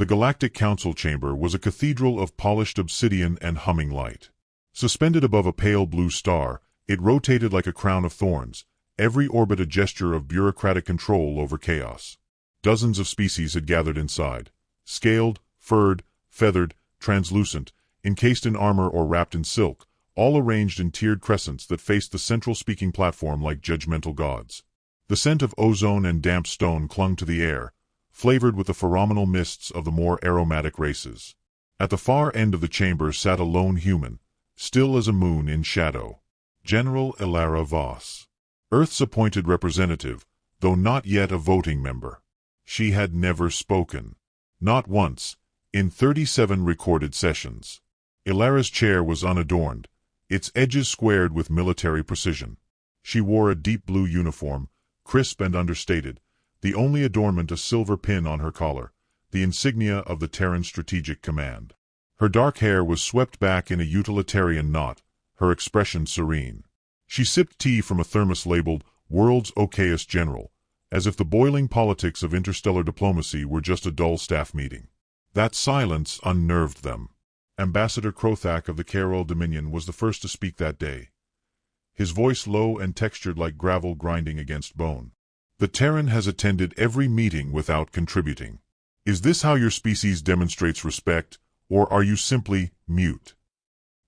The Galactic Council Chamber was a cathedral of polished obsidian and humming light. Suspended above a pale blue star, it rotated like a crown of thorns, every orbit a gesture of bureaucratic control over chaos. Dozens of species had gathered inside, scaled, furred, feathered, translucent, encased in armor or wrapped in silk, all arranged in tiered crescents that faced the central speaking platform like judgmental gods. The scent of ozone and damp stone clung to the air, flavored with the pheromonal mists of the more aromatic races. At the far end of the chamber sat a lone human, still as a moon in shadow. General Ilara Voss. Earth's appointed representative, though not yet a voting member. She had never spoken. Not once, in 37 recorded sessions. Ilara's chair was unadorned, its edges squared with military precision. She wore a deep blue uniform, crisp and understated, the only adornment a silver pin on her collar, the insignia of the Terran Strategic Command. Her dark hair was swept back in a utilitarian knot, her expression serene. She sipped tea from a thermos labeled, "World's Okayest General," as if the boiling politics of interstellar diplomacy were just a dull staff meeting. That silence unnerved them. Ambassador Krothak of the Carol Dominion was the first to speak that day. His voice low and textured like gravel grinding against bone. The Terran has attended every meeting without contributing. Is this how your species demonstrates respect, or are you simply mute?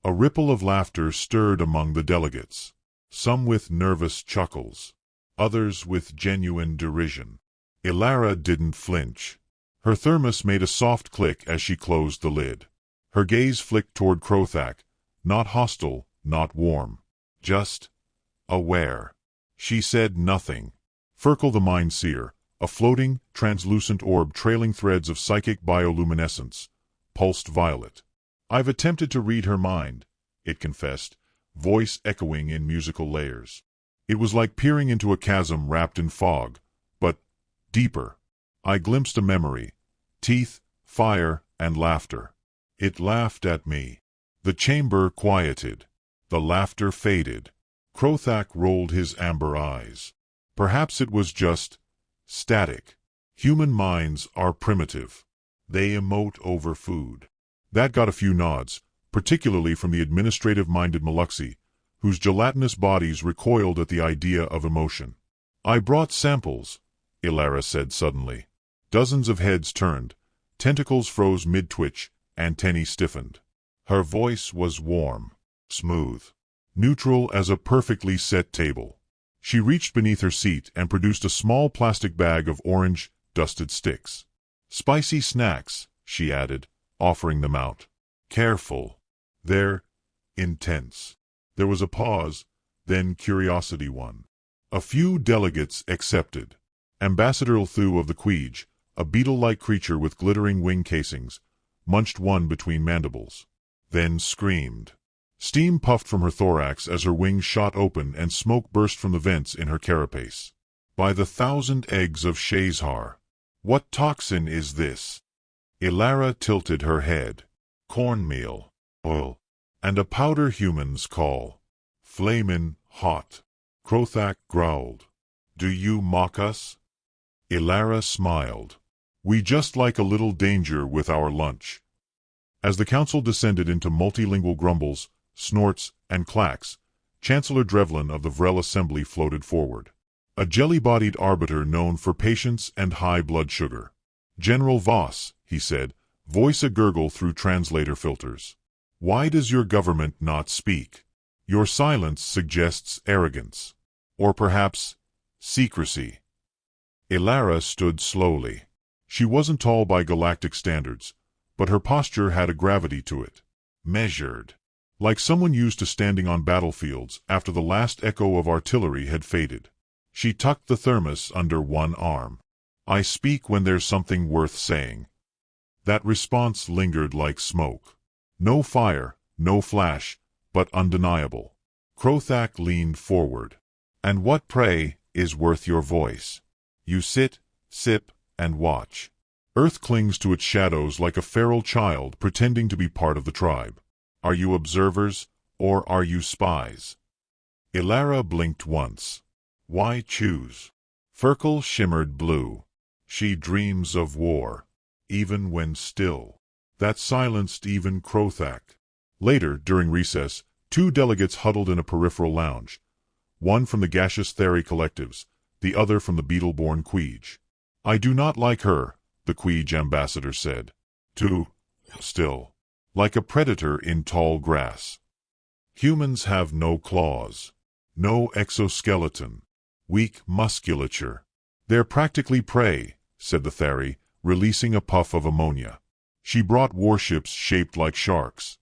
A ripple of laughter stirred among the delegates. Some with nervous chuckles, others with genuine derision. Ilara didn't flinch. Her thermos made a soft click as she closed the lid. Her gaze flicked toward Krothak, not hostile, not warm. Just aware. She said nothing. Ferkel the Mind Seer, a floating, translucent orb trailing threads of psychic bioluminescence, pulsed violet. I've attempted to read her mind, it confessed, voice echoing in musical layers. It was like peering into a chasm wrapped in fog, but deeper. I glimpsed a memory, teeth, fire, and laughter. It laughed at me. The chamber quieted. The laughter faded. Krothak rolled his amber eyes. Perhaps it was just static. Human minds are primitive. They emote over food. That got a few nods, particularly from the administrative-minded Maluxi, whose gelatinous bodies recoiled at the idea of emotion. I brought samples, Ilara said suddenly. Dozens of heads turned, tentacles froze mid-twitch, antennae stiffened. Her voice was warm, smooth, neutral as a perfectly set table. She reached beneath her seat and produced a small plastic bag of orange, dusted sticks. "Spicy snacks," she added, offering them out. "Careful. They're intense." There was a pause, then curiosity won. A few delegates accepted. Ambassador Ilthu of the Queej, a beetle-like creature with glittering wing casings, munched one between mandibles. Then screamed. Steam puffed from her thorax as her wings shot open and smoke burst from the vents in her carapace. "By the 1,000 eggs of Shazhar. What toxin is this?" Ilara tilted her head. "Cornmeal, oil, and a powder humans call flamin' hot." Krothak growled. "Do you mock us?" Ilara smiled. "We just like a little danger with our lunch." As the council descended into multilingual grumbles, snorts, and clacks, Chancellor Drevlin of the Vrel Assembly floated forward. A jelly-bodied arbiter known for patience and high blood sugar. "General Voss," he said, voice a gurgle through translator filters. "Why does your government not speak? Your silence suggests arrogance. Or perhaps secrecy." Ilara stood slowly. She wasn't tall by galactic standards, but her posture had a gravity to it. Measured. Like someone used to standing on battlefields after the last echo of artillery had faded. She tucked the thermos under one arm. "I speak when there's something worth saying." That response lingered like smoke. No fire, no flash, but undeniable. Krothak leaned forward. "And what, pray, is worth your voice?" You sit, sip, and watch. Earth clings to its shadows like a feral child pretending to be part of the tribe. Are you observers, or are you spies? Ilara blinked once. Why choose? Ferkel shimmered blue. She dreams of war. even when still. That silenced even Krothak. Later, during recess, two delegates huddled in a peripheral lounge, one from the gaseous theory collectives, the other from the beetle-born Queej. "I do not like her," the Queej ambassador said. "Too still. Like a predator in tall grass. Humans have no claws, no exoskeleton, weak musculature. They're practically prey," said the theory, releasing a puff of ammonia. "She brought warships shaped like sharks.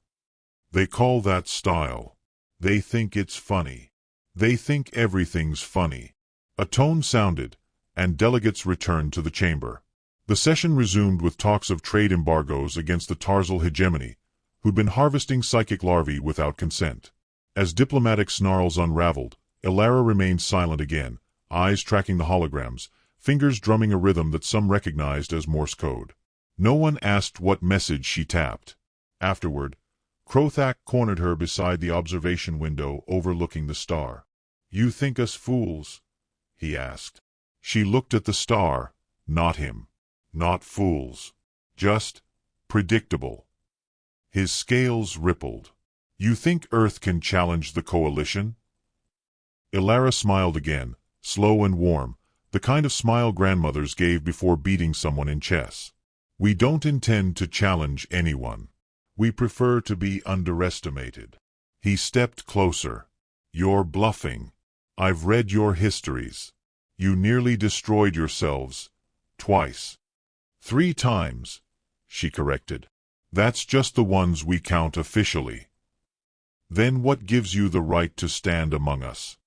They call that style. They think it's funny. They think everything's funny." A tone sounded, and delegates returned to the chamber. The session resumed with talks of trade embargoes against the Tarzal hegemony, who'd been harvesting psychic larvae without consent. As diplomatic snarls unraveled, Ilara remained silent again, eyes tracking the holograms, fingers drumming a rhythm that some recognized as Morse code. No one asked what message she tapped. Afterward, Krothak cornered her beside the observation window overlooking the star. "You think us fools?" he asked. She looked at the star, not him. "Not fools. Just predictable." His scales rippled. "You think Earth can challenge the coalition?" Ilara smiled again, slow and warm, the kind of smile grandmothers gave before beating someone in chess. "We don't intend to challenge anyone. We prefer to be underestimated." He stepped closer. "You're bluffing. I've read your histories. You nearly destroyed yourselves. Twice." "3 times," she corrected. "That's just the ones we count officially." "Then what gives you the right to stand among us?"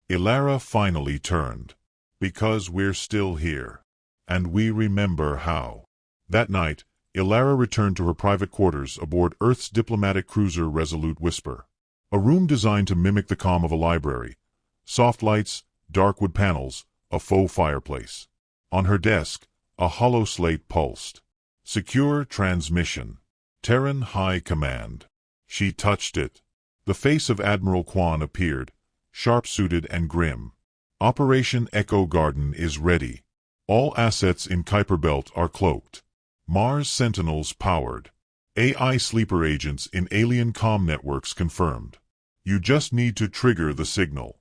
Ilara finally turned. "Because we're still here. And we remember how." That night, Ilara returned to her private quarters aboard Earth's diplomatic cruiser Resolute Whisper. A room designed to mimic the calm of a library. Soft lights, dark wood panels, a faux fireplace. On her desk, a hollow slate pulsed. "Secure transmission. Terran High Command." She touched it. The face of Admiral Kwan appeared, sharp-suited and grim. "Operation Echo Garden is ready. All assets in Kuiper Belt are cloaked. Mars Sentinels powered. AI sleeper agents in alien comm networks confirmed. You just need to trigger the signal."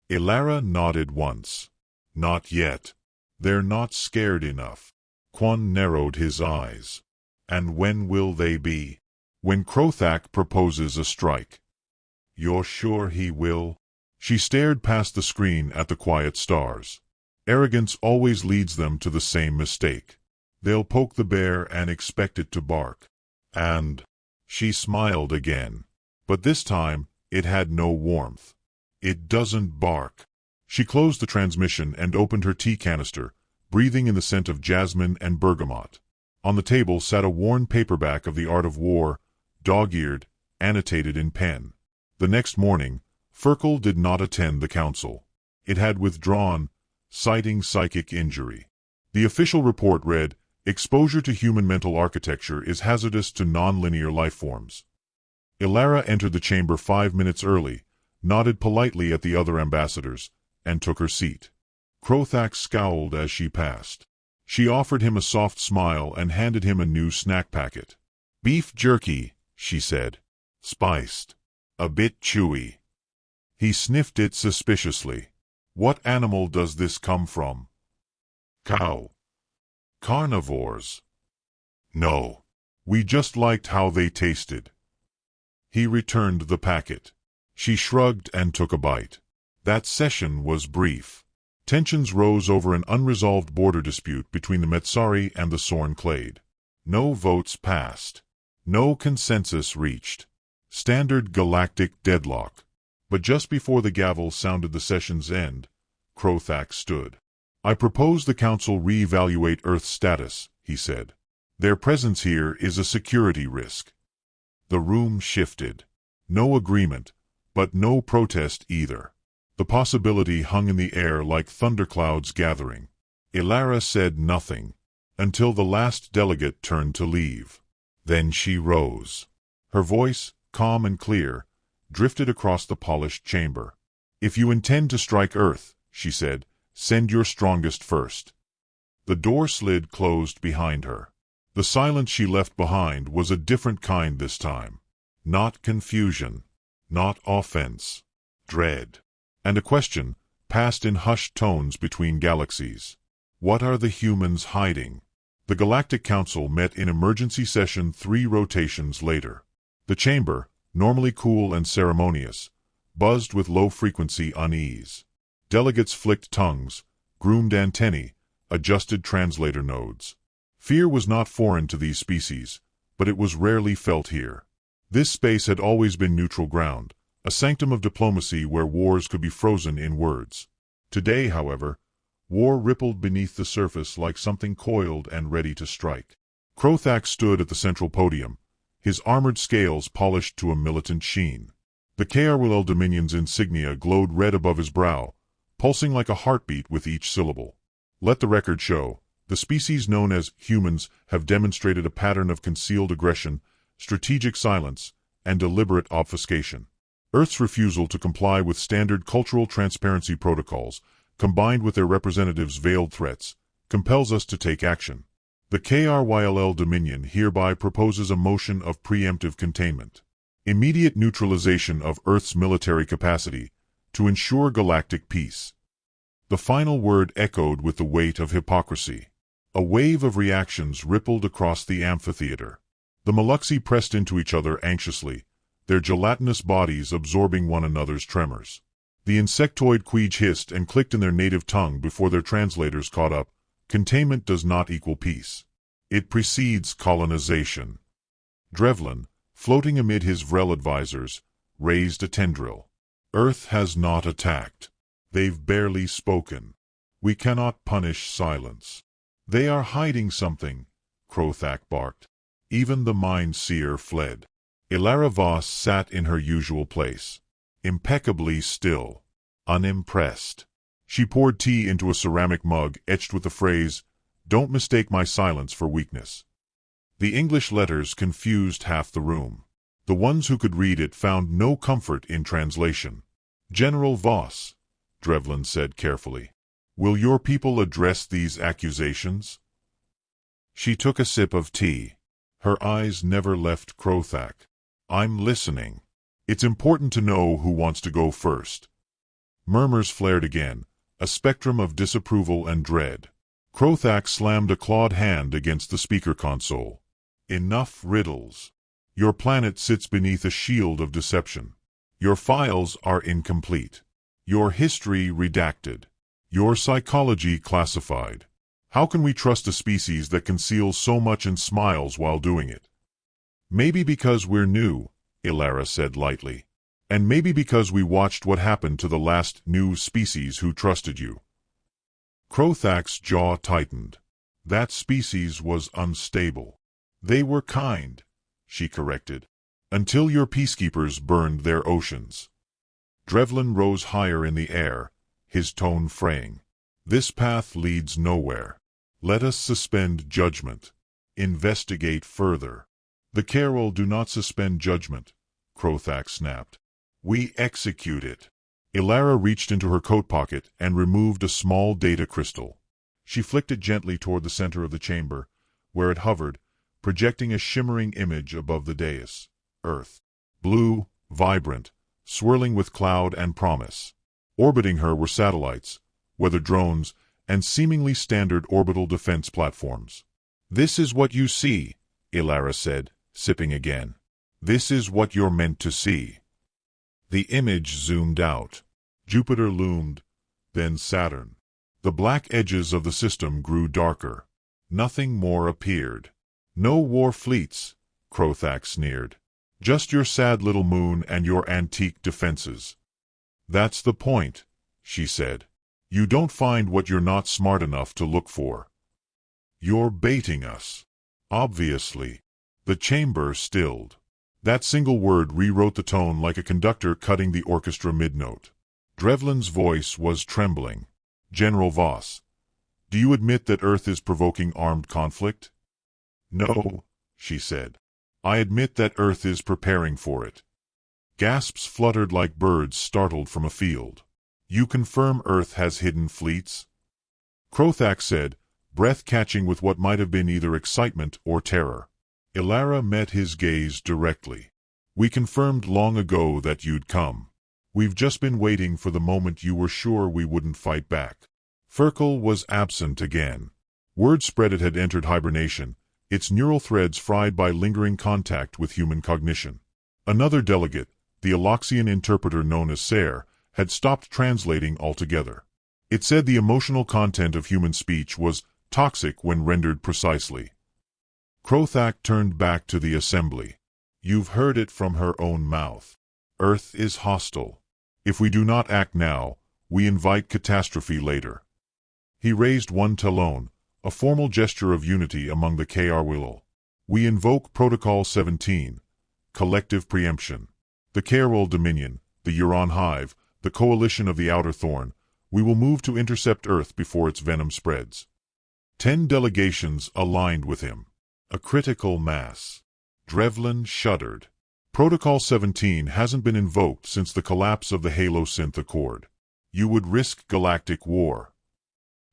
Ilara nodded once. "Not yet. They're not scared enough." Kwan narrowed his eyes. "And when will they be?" "When Krothak proposes a strike." "You're sure he will?" She stared past the screen at the quiet stars. "Arrogance always leads them to the same mistake. They'll poke the bear and expect it to bark. And..." She smiled again. But this time, it had no warmth. "It doesn't bark." She closed the transmission and opened her tea canister, breathing in the scent of jasmine and bergamot. On the table sat a worn paperback of The Art of War, dog-eared, annotated in pen. The next morning, Ferkel did not attend the council. It had withdrawn, citing psychic injury. The official report read, "Exposure to human mental architecture is hazardous to non-linear lifeforms." Ilara entered the chamber 5 minutes early, nodded politely at the other ambassadors, and took her seat. Krothak scowled as she passed. She offered him a soft smile and handed him a new snack packet. "Beef jerky," she said. "Spiced. A bit chewy." He sniffed it suspiciously. "What animal does this come from?" "Cow." "Carnivores?" "No. We just liked how they tasted." He returned the packet. She shrugged and took a bite. That session was brief. Tensions rose over an unresolved border dispute between the Metsari and the Sorn Clade. No votes passed. No consensus reached. Standard galactic deadlock. But just before the gavel sounded the session's end, Krothak stood. "I propose the Council re-evaluate Earth's status," he said. "Their presence here is a security risk." The room shifted. No agreement, but no protest either. The possibility hung in the air like thunderclouds gathering. Ilara said nothing, until the last delegate turned to leave. Then she rose. Her voice, calm and clear, drifted across the polished chamber. "If you intend to strike Earth," she said, "send your strongest first." The door slid closed behind her. The silence she left behind was a different kind this time. Not confusion, not offense, dread. And a question, passed in hushed tones between galaxies. What are the humans hiding? The Galactic Council met in emergency session 3 rotations later. The chamber, normally cool and ceremonious, buzzed with low-frequency unease. Delegates flicked tongues, groomed antennae, adjusted translator nodes. Fear was not foreign to these species, but it was rarely felt here. This space had always been neutral ground, a sanctum of diplomacy where wars could be frozen in words. Today, however, war rippled beneath the surface like something coiled and ready to strike. Krothax stood at the central podium, his armored scales polished to a militant sheen. The KRWL Dominion's insignia glowed red above his brow, pulsing like a heartbeat with each syllable. Let the record show, the species known as humans have demonstrated a pattern of concealed aggression, strategic silence, and deliberate obfuscation. Earth's refusal to comply with standard cultural transparency protocols, combined with their representatives' veiled threats, compels us to take action. The KRYLL Dominion hereby proposes a motion of preemptive containment. Immediate neutralization of Earth's military capacity to ensure galactic peace. The final word echoed with the weight of hypocrisy. A wave of reactions rippled across the amphitheater. The Maluxi pressed into each other anxiously, their gelatinous bodies absorbing one another's tremors. The insectoid queej hissed and clicked in their native tongue before their translators caught up. Containment does not equal peace. It precedes colonization. Drevlin, floating amid his Vrel advisors, raised a tendril. Earth has not attacked. They've barely spoken. We cannot punish silence. They are hiding something, Krothax barked. Even the mind-seer fled. Ilara Voss sat in her usual place, impeccably still, unimpressed. She poured tea into a ceramic mug etched with the phrase, "Don't mistake my silence for weakness." The English letters confused half the room. The ones who could read it found no comfort in translation. "General Voss," Drevlin said carefully, "will your people address these accusations?" She took a sip of tea. Her eyes never left Krothax. "I'm listening. It's important to know who wants to go first." Murmurs flared again, a spectrum of disapproval and dread. Krothax slammed a clawed hand against the speaker console. "Enough riddles. Your planet sits beneath a shield of deception. Your files are incomplete. Your history redacted. Your psychology classified. How can we trust a species that conceals so much and smiles while doing it?" "Maybe because we're new," Ilara said lightly. "And maybe because we watched what happened to the last new species who trusted you." Krothax's jaw tightened. "That species was unstable." "They were kind," she corrected, "until your peacekeepers burned their oceans." Drevlin rose higher in the air, his tone fraying. "This path leads nowhere. Let us suspend judgment. Investigate further." "The Carol do not suspend judgment," Krothax snapped. "We execute it." Ilara reached into her coat pocket and removed a small data crystal. She flicked it gently toward the center of the chamber, where it hovered, projecting a shimmering image above the dais. Earth. Blue, vibrant, swirling with cloud and promise. Orbiting her were satellites, weather drones, and seemingly standard orbital defense platforms. "This is what you see," Ilara said, sipping again. "This is what you're meant to see." The image zoomed out. Jupiter loomed, then Saturn. The black edges of the system grew darker. Nothing more appeared. "No war fleets," Krothax sneered. "Just your sad little moon and your antique defenses." "That's the point," she said. "You don't find what you're not smart enough to look for." "You're baiting us." "Obviously." The chamber stilled. That single word rewrote the tone like a conductor cutting the orchestra mid-note. Drevlin's voice was trembling. "General Voss, do you admit that Earth is provoking armed conflict?" "No," she said. "I admit that Earth is preparing for it." Gasps fluttered like birds startled from a field. "You confirm Earth has hidden fleets?" Krothax said, breath-catching with what might have been either excitement or terror. Ilara met his gaze directly. "We confirmed long ago that you'd come. We've just been waiting for the moment you were sure we wouldn't fight back." Ferkel was absent again. Word spread it had entered hibernation, its neural threads fried by lingering contact with human cognition. Another delegate, the Aloxian interpreter known as Ser, had stopped translating altogether. It said the emotional content of human speech was toxic when rendered precisely. Krothak turned back to the assembly. "You've heard it from her own mouth. Earth is hostile. If we do not act now, we invite catastrophe later." He raised one talon, a formal gesture of unity among the Krwil. "We invoke Protocol 17, collective preemption. The Krwil Dominion, the Huron Hive, the coalition of the Outer Thorn, we will move to intercept Earth before its venom spreads." 10 delegations aligned with him. A critical mass. Drevlin shuddered. Protocol 17 hasn't been invoked since the collapse of the Halo-Synth Accord. You would risk galactic war.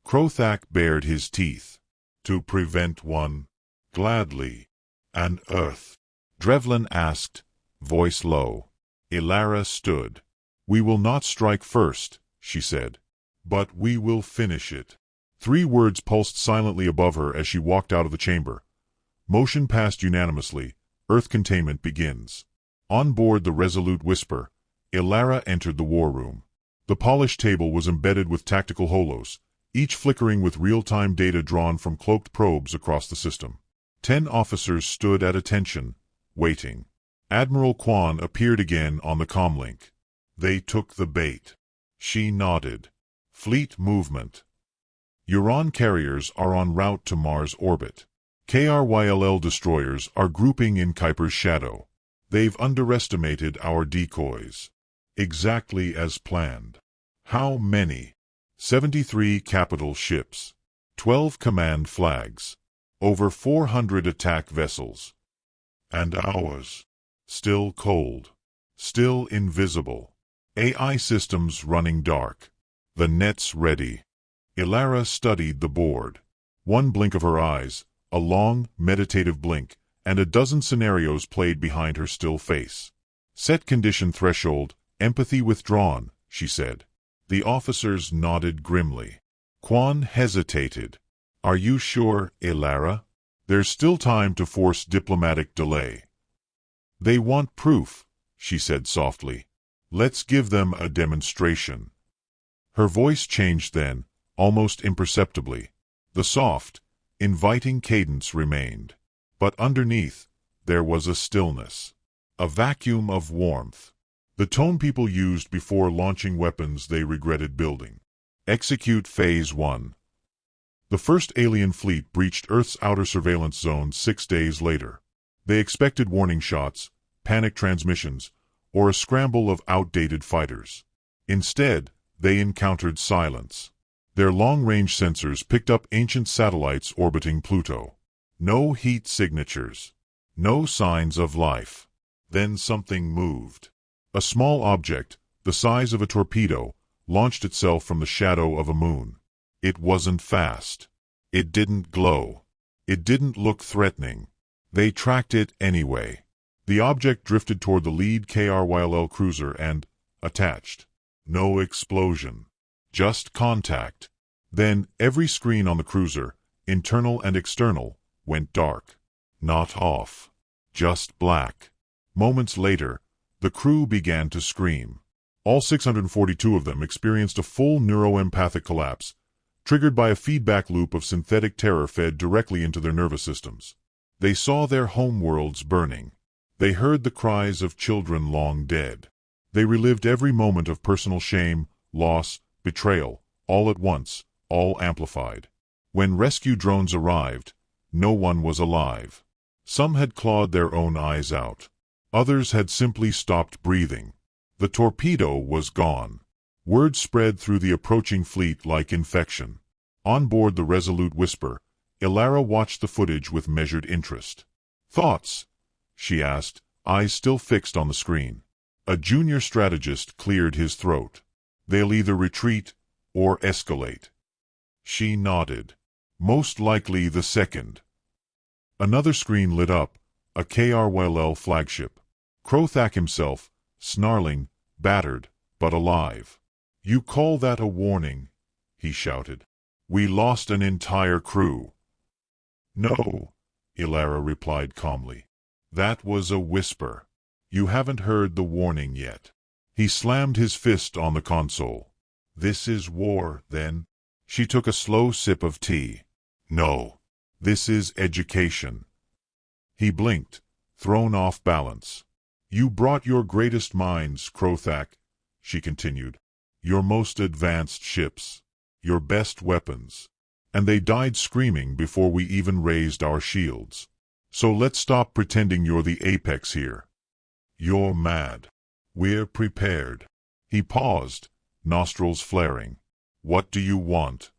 Krothak bared his teeth. "To prevent one?" "Gladly." "And Earth?" Drevlin asked, voice low. Ilara stood. "We will not strike first," she said. "But we will finish it." 3 words pulsed silently above her as she walked out of the chamber. Motion passed unanimously. Earth containment begins. On board the Resolute Whisper, Ilara entered the war room. The polished table was embedded with tactical holos, each flickering with real-time data drawn from cloaked probes across the system. 10 officers stood at attention, waiting. Admiral Quan appeared again on the comlink. "They took the bait." She nodded. "Fleet movement. Huron carriers are en route to Mars orbit. KRYLL destroyers are grouping in Kuiper's shadow. They've underestimated our decoys." "Exactly as planned." "How many?" 73 capital ships. 12 command flags. Over 400 attack vessels. "And ours?" "Still cold. Still invisible. AI systems running dark. The net's ready." Ilara studied the board. One blink of her eyes, a long, meditative blink, and a dozen scenarios played behind her still face. "Set condition threshold, empathy withdrawn," she said. The officers nodded grimly. Quan hesitated. "Are you sure, Ilara? There's still time to force diplomatic delay." "They want proof," she said softly. "Let's give them a demonstration." Her voice changed then, almost imperceptibly. The soft, inviting cadence remained. But underneath, there was a stillness. A vacuum of warmth. The tone people used before launching weapons they regretted building. Execute Phase 1. The first alien fleet breached Earth's outer surveillance zone 6 days later. They expected warning shots, panic transmissions, or a scramble of outdated fighters. Instead, they encountered silence. Their long-range sensors picked up ancient satellites orbiting Pluto. No heat signatures. No signs of life. Then something moved. A small object, the size of a torpedo, launched itself from the shadow of a moon. It wasn't fast. It didn't glow. It didn't look threatening. They tracked it anyway. The object drifted toward the lead KRYLL cruiser and, attached. No explosion. Just contact. Then every screen on the cruiser, internal and external, went dark. Not off. Just black. Moments later, the crew began to scream. All 642 of them experienced a full neuroempathic collapse, triggered by a feedback loop of synthetic terror fed directly into their nervous systems. They saw their homeworlds burning. They heard the cries of children long dead. They relived every moment of personal shame, loss, betrayal, all at once, all amplified. When rescue drones arrived, no one was alive. Some had clawed their own eyes out. Others had simply stopped breathing. The torpedo was gone. Word spread through the approaching fleet like infection. On board the Resolute Whisper, Ilara watched the footage with measured interest. "Thoughts?" she asked, eyes still fixed on the screen. A junior strategist cleared his throat. "They'll either retreat or escalate." She nodded. Most likely the second. Another screen lit up, a KRYL flagship. Krothak himself, snarling, battered, but alive. "You call that a warning?" he shouted. "We lost an entire crew." "No," Ilara replied calmly. "That was a whisper. You haven't heard the warning yet." He slammed his fist on the console. "This is war, then?" She took a slow sip of tea. "No. This is education." He blinked, thrown off balance. "You brought your greatest minds, Krothak," she continued. "Your most advanced ships. Your best weapons. And they died screaming before we even raised our shields. So let's stop pretending you're the apex here. You're mad. We're prepared." He paused, nostrils flaring. "What do you want?"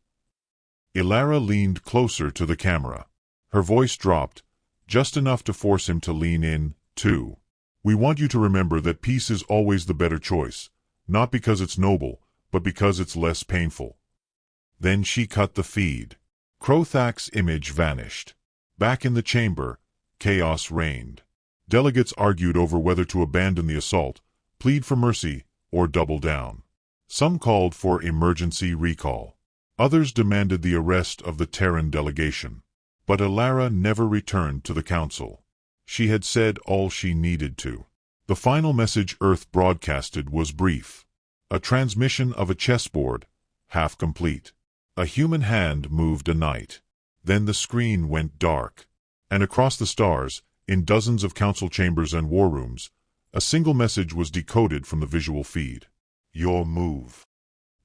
Ilara leaned closer to the camera. Her voice dropped, just enough to force him to lean in, too. "We want you to remember that peace is always the better choice, not because it's noble, but because it's less painful." Then she cut the feed. Krothak's image vanished. Back in the chamber, chaos reigned. Delegates argued over whether to abandon the assault, plead for mercy, or double down. Some called for emergency recall. Others demanded the arrest of the Terran delegation. But Ilara never returned to the council. She had said all she needed to. The final message Earth broadcasted was brief. A transmission of a chessboard, half complete. A human hand moved a knight. Then the screen went dark. And across the stars, in dozens of council chambers and war rooms, a single message was decoded from the visual feed. "Your move."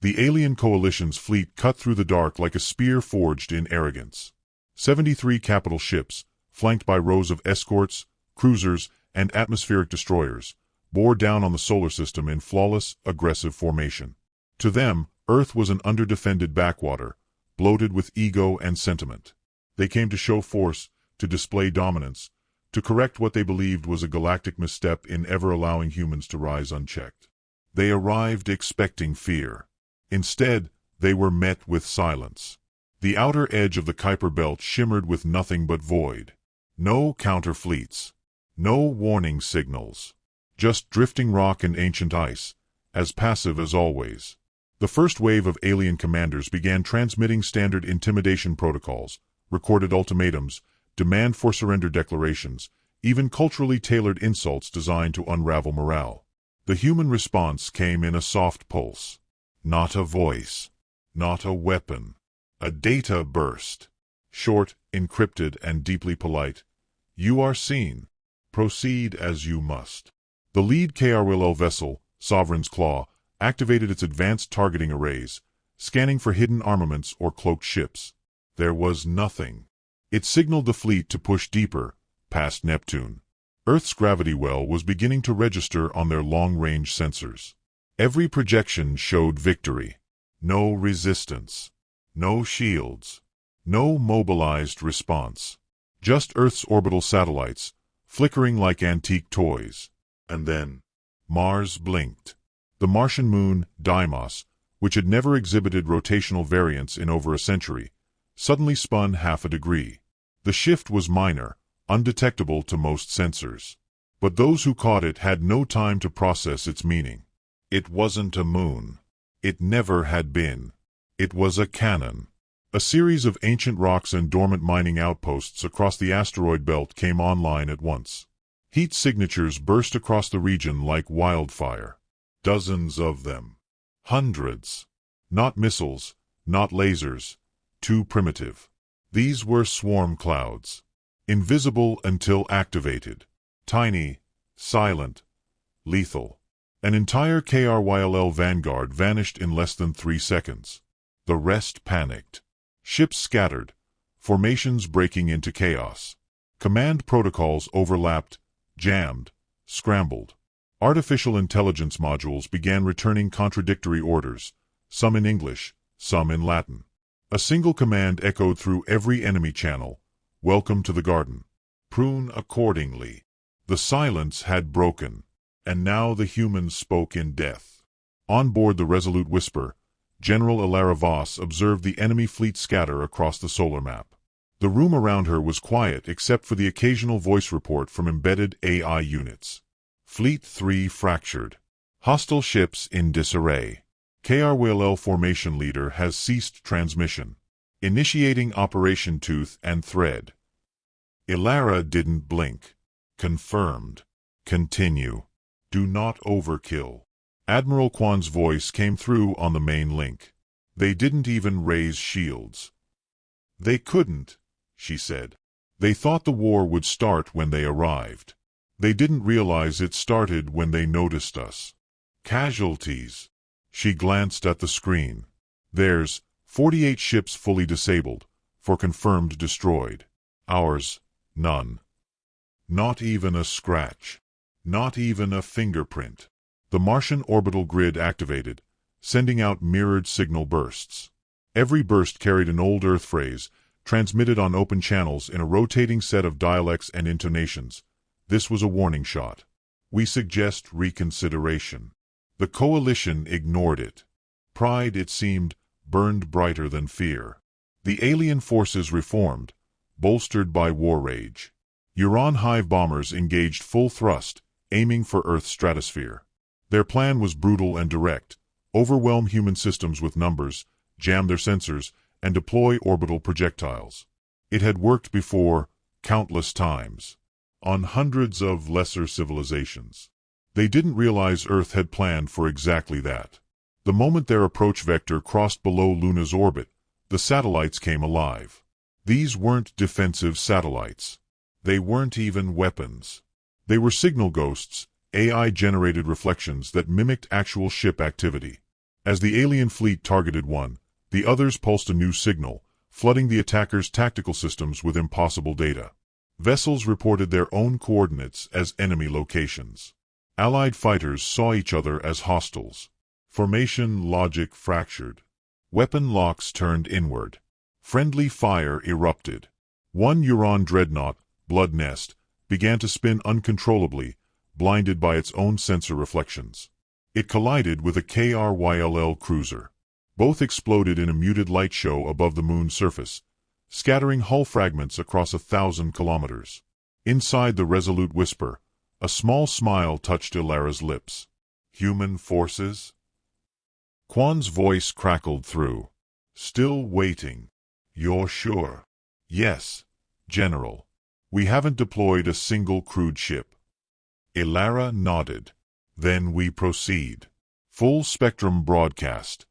The alien coalition's fleet cut through the dark like a spear forged in arrogance. 73 capital ships, flanked by rows of escorts, cruisers, and atmospheric destroyers, bore down on the solar system in flawless, aggressive formation. To them, Earth was an underdefended backwater, bloated with ego and sentiment. They came to show force, to display dominance, to correct what they believed was a galactic misstep in ever allowing humans to rise unchecked. They arrived expecting fear. Instead, they were met with silence. The outer edge of the Kuiper Belt shimmered with nothing but void. No counter fleets. No warning signals. Just drifting rock and ancient ice, as passive as always. The first wave of alien commanders began transmitting standard intimidation protocols, recorded ultimatums, demand for surrender declarations, even culturally tailored insults designed to unravel morale. The human response came in a soft pulse. Not a voice. Not a weapon. A data burst. Short, encrypted, and deeply polite. "You are seen. Proceed as you must." The lead KRLL vessel, Sovereign's Claw, activated its advanced targeting arrays, scanning for hidden armaments or cloaked ships. There was nothing. It signaled the fleet to push deeper, past Neptune. Earth's gravity well was beginning to register on their long-range sensors. Every projection showed victory. No resistance. No shields. No mobilized response. Just Earth's orbital satellites, flickering like antique toys. And then, Mars blinked. The Martian moon, Deimos, which had never exhibited rotational variance in over a century, suddenly spun half a degree. The shift was minor, undetectable to most sensors. But those who caught it had no time to process its meaning. It wasn't a moon. It never had been. It was a cannon. A series of ancient rocks and dormant mining outposts across the asteroid belt came online at once. Heat signatures burst across the region like wildfire. Dozens of them. Hundreds. Not missiles, not lasers. Too primitive. These were swarm clouds. Invisible until activated. Tiny, silent, lethal. An entire KRYL vanguard vanished in less than 3 seconds. The rest panicked. Ships scattered, formations breaking into chaos. Command protocols overlapped, jammed, scrambled. Artificial intelligence modules began returning contradictory orders, some in English, some in Latin. A single command echoed through every enemy channel: "Welcome to the garden. Prune accordingly." The silence had broken, and now the humans spoke in death. On board the Resolute Whisper, General Ilara Voss observed the enemy fleet scatter across the solar map. The room around her was quiet except for the occasional voice report from embedded AI units. Fleet 3 fractured. Hostile ships in disarray. KRWLL formation leader has ceased transmission. Initiating Operation Tooth and Thread. Ilara didn't blink. Confirmed. Continue. Do not overkill. Admiral Kwan's voice came through on the main link. They didn't even raise shields. They couldn't, she said. They thought the war would start when they arrived. They didn't realize it started when they noticed us. Casualties. She glanced at the screen. There's 48 ships fully disabled, for confirmed destroyed. Ours, none. Not even a scratch. Not even a fingerprint. The Martian orbital grid activated, sending out mirrored signal bursts. Every burst carried an old Earth phrase, transmitted on open channels in a rotating set of dialects and intonations. This was a warning shot. We suggest reconsideration. The coalition ignored it. Pride, it seemed, burned brighter than fear. The alien forces reformed, bolstered by war rage. Uran hive bombers engaged full thrust, aiming for Earth's stratosphere. Their plan was brutal and direct: overwhelm human systems with numbers, jam their sensors, and deploy orbital projectiles. It had worked before, countless times, on hundreds of lesser civilizations. They didn't realize Earth had planned for exactly that. The moment their approach vector crossed below Luna's orbit, the satellites came alive. These weren't defensive satellites. They weren't even weapons. They were signal ghosts, AI-generated reflections that mimicked actual ship activity. As the alien fleet targeted one, the others pulsed a new signal, flooding the attackers' tactical systems with impossible data. Vessels reported their own coordinates as enemy locations. Allied fighters saw each other as hostiles. Formation logic fractured. Weapon locks turned inward. Friendly fire erupted. One Uran dreadnought, Blood Nest, began to spin uncontrollably, blinded by its own sensor reflections. It collided with a KRYLL cruiser. Both exploded in a muted light show above the moon's surface, scattering hull fragments across 1,000 kilometers. Inside the Resolute whisper, a small smile touched Ilara's lips. Human forces? Kwan's voice crackled through. Still waiting. You're sure? Yes, General. We haven't deployed a single crewed ship. Ilara nodded. Then we proceed. Full spectrum broadcast.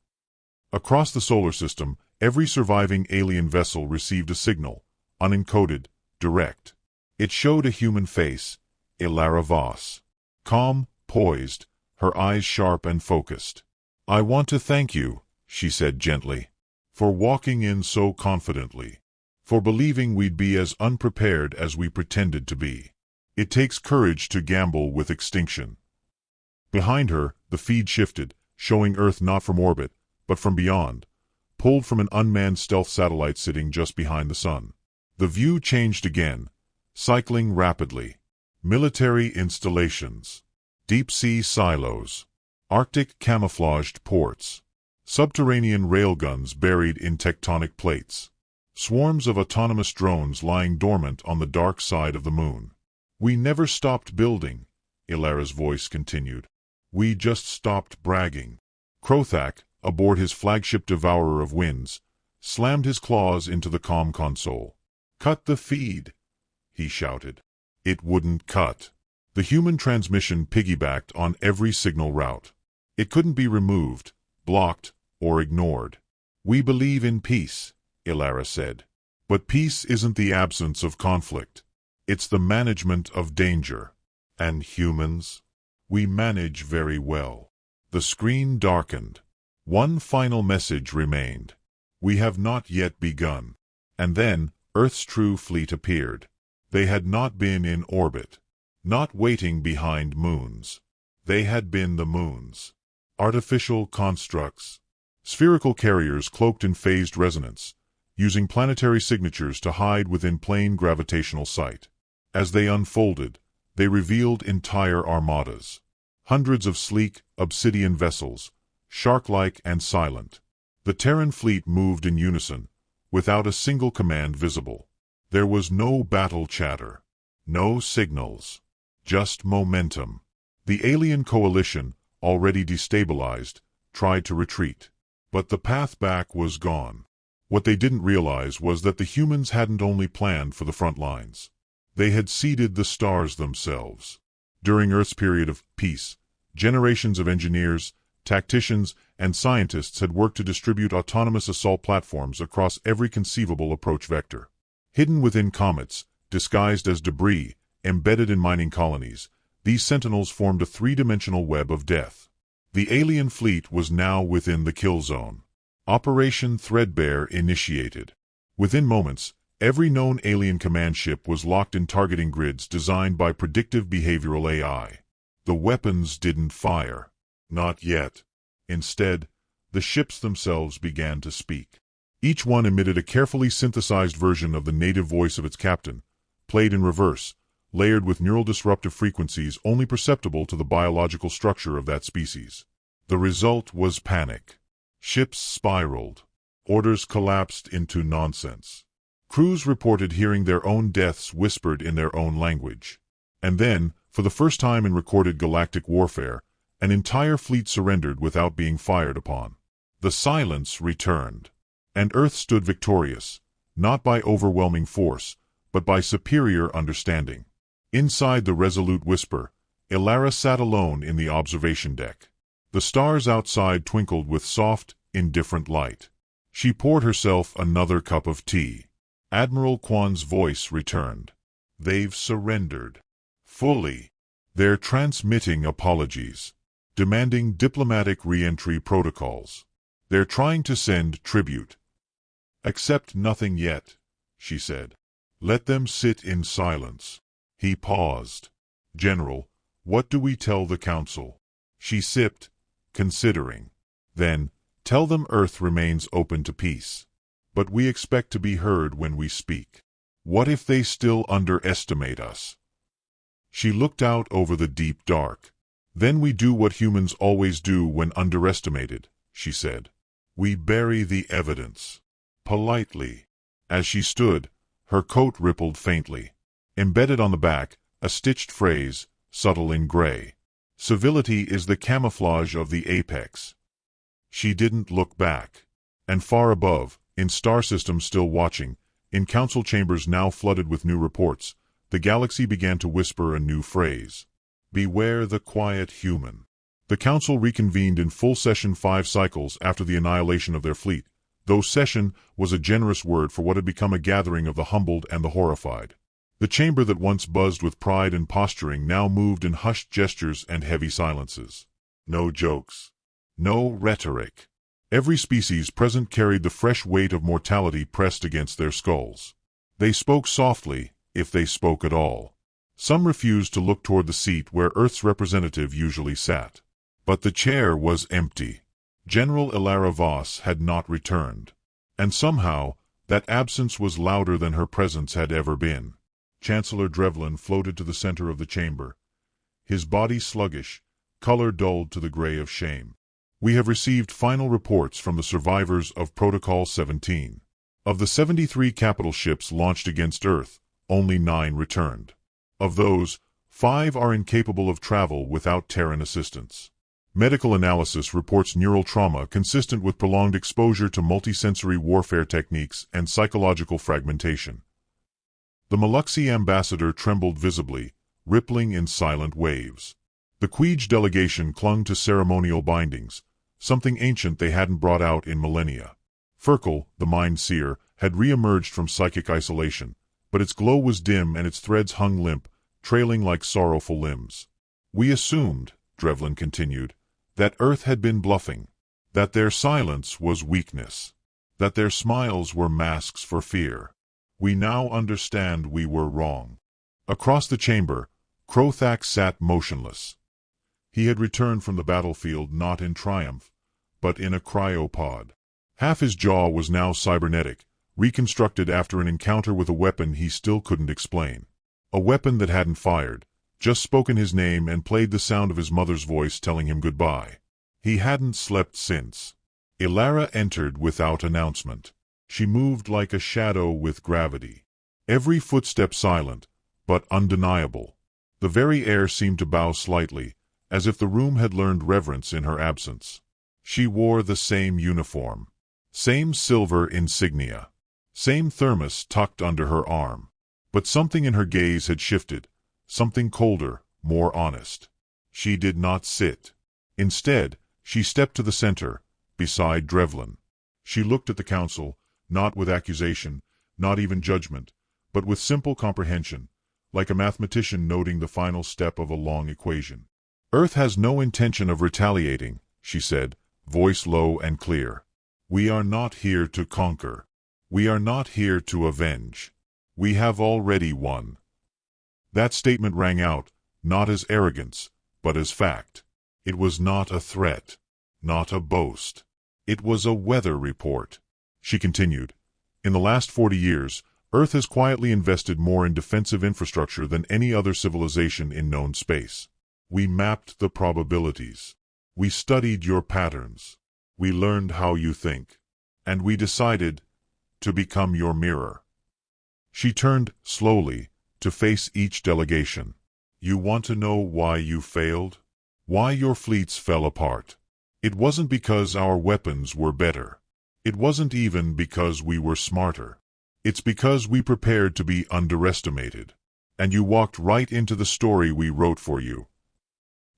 Across the solar system, every surviving alien vessel received a signal, unencoded, direct. It showed a human face, Ilara Voss. Calm, poised, her eyes sharp and focused. I want to thank you, she said gently, for walking in so confidently, for believing we'd be as unprepared as we pretended to be. It takes courage to gamble with extinction. Behind her, the feed shifted, showing Earth not from orbit, but from beyond, pulled from an unmanned stealth satellite sitting just behind the sun. The view changed again, cycling rapidly. Military installations. Deep-sea silos. Arctic camouflaged ports. Subterranean railguns buried in tectonic plates. Swarms of autonomous drones lying dormant on the dark side of the moon. We never stopped building, Ilara's voice continued. We just stopped bragging. Krothak, aboard his flagship Devourer of Winds, slammed his claws into the comm console. Cut the feed, he shouted. It wouldn't cut. The human transmission piggybacked on every signal route. It couldn't be removed, blocked, or ignored. We believe in peace, Ilara said. But peace isn't the absence of conflict. It's the management of danger. And humans? We manage very well. The screen darkened. One final message remained. We have not yet begun. And then, Earth's true fleet appeared. They had not been in orbit. Not waiting behind moons. They had been the moons. Artificial constructs. Spherical carriers cloaked in phased resonance, using planetary signatures to hide within plain gravitational sight. As they unfolded, they revealed entire armadas. Hundreds of sleek, obsidian vessels, shark-like and silent. The Terran fleet moved in unison, without a single command visible. There was no battle chatter, no signals, just momentum. The alien coalition, already destabilized, tried to retreat. But the path back was gone. What they didn't realize was that the humans hadn't only planned for the front lines. They had seeded the stars themselves. During Earth's period of peace, generations of engineers, tacticians, and scientists had worked to distribute autonomous assault platforms across every conceivable approach vector. Hidden within comets, disguised as debris, embedded in mining colonies, these sentinels formed a three-dimensional web of death. The alien fleet was now within the kill zone. Operation Threadbare initiated. Within moments, every known alien command ship was locked in targeting grids designed by predictive behavioral AI. The weapons didn't fire. Not yet. Instead, the ships themselves began to speak. Each one emitted a carefully synthesized version of the native voice of its captain, played in reverse, layered with neural disruptive frequencies only perceptible to the biological structure of that species. The result was panic. Ships spiraled. Orders collapsed into nonsense. Crews reported hearing their own deaths whispered in their own language. And then, for the first time in recorded galactic warfare, an entire fleet surrendered without being fired upon. The silence returned. And Earth stood victorious, not by overwhelming force, but by superior understanding. Inside the resolute whisper, Ilara sat alone in the observation deck. The stars outside twinkled with soft, indifferent light. She poured herself another cup of tea. Admiral Kwan's voice returned. They've surrendered. Fully. They're transmitting apologies. Demanding diplomatic re-entry protocols. They're trying to send tribute. Accept nothing yet, she said. Let them sit in silence. He paused. General, what do we tell the Council? She sipped, considering. Then, tell them Earth remains open to peace. But we expect to be heard when we speak. What if they still underestimate us? She looked out over the deep dark. Then we do what humans always do when underestimated, she said. We bury the evidence. Politely. As she stood, her coat rippled faintly. Embedded on the back, a stitched phrase, subtle in gray. Civility is the camouflage of the apex. She didn't look back. And far above, in star systems still watching, in council chambers now flooded with new reports, the galaxy began to whisper a new phrase. Beware the quiet human. The council reconvened in full session 5 cycles after the annihilation of their fleet, though session was a generous word for what had become a gathering of the humbled and the horrified. The chamber that once buzzed with pride and posturing now moved in hushed gestures and heavy silences. No jokes. No rhetoric. Every species present carried the fresh weight of mortality pressed against their skulls. They spoke softly, if they spoke at all. Some refused to look toward the seat where Earth's representative usually sat. But the chair was empty. General Ilara Voss had not returned. And somehow, that absence was louder than her presence had ever been. Chancellor Drevlin floated to the center of the chamber. His body sluggish, color dulled to the gray of shame. We have received final reports from the survivors of Protocol 17. Of the 73 capital ships launched against Earth, only 9 returned. Of those, 5 are incapable of travel without Terran assistance. Medical analysis reports neural trauma consistent with prolonged exposure to multisensory warfare techniques and psychological fragmentation. The Maluxy ambassador trembled visibly, rippling in silent waves. The Quij delegation clung to ceremonial bindings, something ancient they hadn't brought out in millennia. Ferkel, the mind seer, had re-emerged from psychic isolation, but its glow was dim and its threads hung limp, trailing like sorrowful limbs. We assumed, Drevlin continued, that Earth had been bluffing, that their silence was weakness, that their smiles were masks for fear. We now understand we were wrong. Across the chamber, Krothak sat motionless. He had returned from the battlefield not in triumph, but in a cryopod. Half his jaw was now cybernetic, reconstructed after an encounter with a weapon he still couldn't explain. A weapon that hadn't fired, just spoken his name and played the sound of his mother's voice telling him goodbye. He hadn't slept since. Ilara entered without announcement. She moved like a shadow with gravity. Every footstep silent, but undeniable. The very air seemed to bow slightly, as if the room had learned reverence in her absence. She wore the same uniform. Same silver insignia. Same thermos tucked under her arm. But something in her gaze had shifted, something colder, more honest. She did not sit. Instead, she stepped to the center, beside Drevlin. She looked at the council, not with accusation, not even judgment, but with simple comprehension, like a mathematician noting the final step of a long equation. Earth has no intention of retaliating, she said, voice low and clear. We are not here to conquer. We are not here to avenge. We have already won. That statement rang out, not as arrogance, but as fact. It was not a threat, not a boast. It was a weather report. She continued, in the last 40 years, Earth has quietly invested more in defensive infrastructure than any other civilization in known space. We mapped the probabilities. We studied your patterns. We learned how you think. And we decided to become your mirror. She turned, slowly, to face each delegation. You want to know why you failed? Why your fleets fell apart? It wasn't because our weapons were better. It wasn't even because we were smarter. It's because we prepared to be underestimated. And you walked right into the story we wrote for you.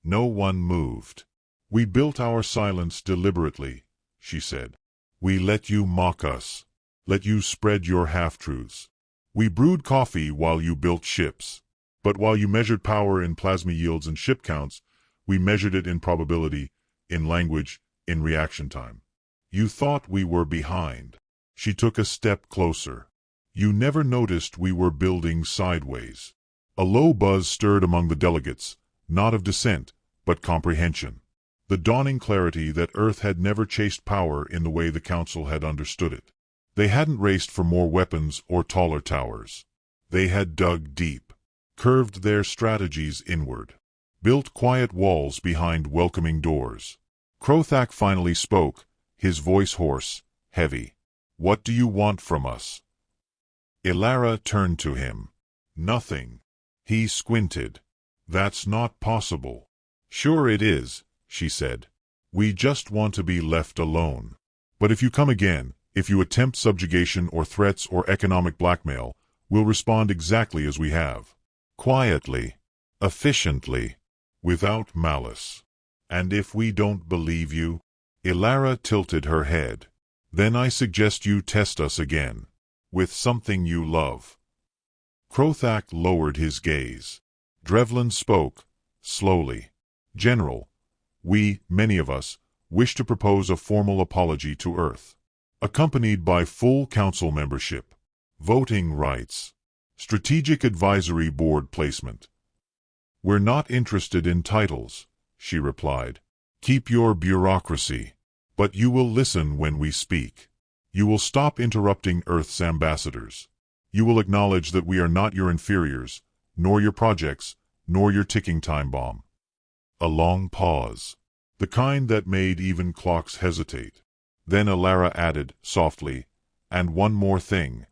No one moved. We built our silence deliberately, she said. We let you mock us. Let you spread your half-truths. We brewed coffee while you built ships. But while you measured power in plasma yields and ship counts, we measured it in probability, in language, in reaction time. You thought we were behind. She took a step closer. You never noticed we were building sideways. A low buzz stirred among the delegates, not of dissent, but comprehension. The dawning clarity that Earth had never chased power in the way the Council had understood it. They hadn't raced for more weapons or taller towers. They had dug deep, curved their strategies inward, built quiet walls behind welcoming doors. Krothak finally spoke, his voice hoarse, heavy. What do you want from us? Ilara turned to him. Nothing. He squinted. That's not possible. Sure it is, she said. We just want to be left alone. But if you come again, if you attempt subjugation or threats or economic blackmail, we'll respond exactly as we have. Quietly. Efficiently. Without malice. And if we don't believe you? Ilara tilted her head. Then I suggest you test us again. With something you love. Krothak lowered his gaze. Drevlin spoke, slowly. General, we, many of us, wish to propose a formal apology to Earth. Accompanied by full council membership, voting rights, strategic advisory board placement. We're not interested in titles, she replied. Keep your bureaucracy. But you will listen when we speak. You will stop interrupting Earth's ambassadors. You will acknowledge that we are not your inferiors, nor your projects, nor your ticking time bomb. A long pause. The kind that made even clocks hesitate. Then Ilara added, softly, and one more thing.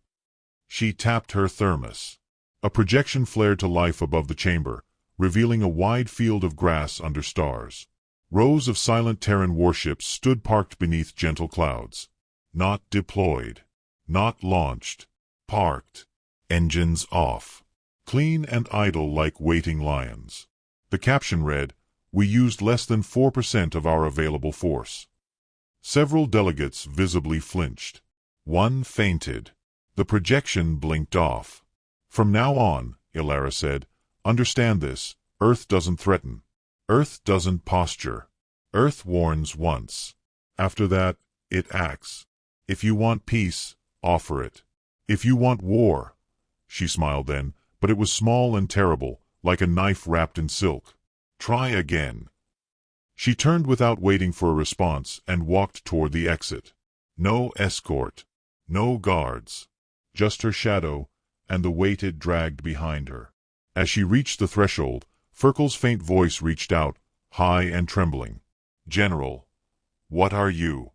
She tapped her thermos. A projection flared to life above the chamber, revealing a wide field of grass under stars. Rows of silent Terran warships stood parked beneath gentle clouds. Not deployed. Not launched. Parked. Engines off. Clean and idle like waiting lions. The caption read, We used less than 4% of our available force. Several delegates visibly flinched. One fainted. The projection blinked off. From now on, Ilara said, understand this, Earth doesn't threaten. Earth doesn't posture. Earth warns once. After that, it acts. If you want peace, offer it. If you want war. She smiled then, but it was small and terrible, like a knife wrapped in silk. Try again. She turned without waiting for a response and walked toward the exit. No escort. No guards. Just her shadow, and the weight it dragged behind her. As she reached the threshold, Ferkel's faint voice reached out, high and trembling. General, what are you?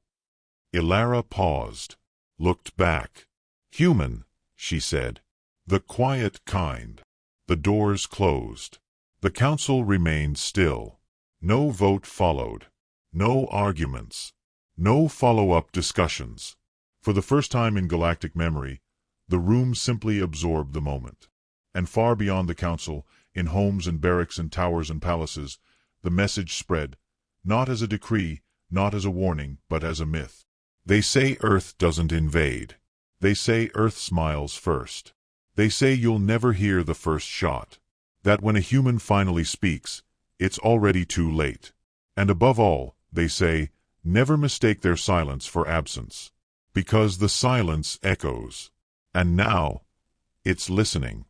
Ilara paused, looked back. "Human," she said. "The quiet kind." The doors closed. The council remained still. No vote followed. No arguments. No follow-up discussions. For the first time in galactic memory, the room simply absorbed the moment. And far beyond the council, in homes and barracks and towers and palaces, the message spread, not as a decree, not as a warning, but as a myth. They say Earth doesn't invade. They say Earth smiles first. They say you'll never hear the first shot. That when a human finally speaks, it's already too late. And above all, they say, never mistake their silence for absence. Because the silence echoes. And now, it's listening.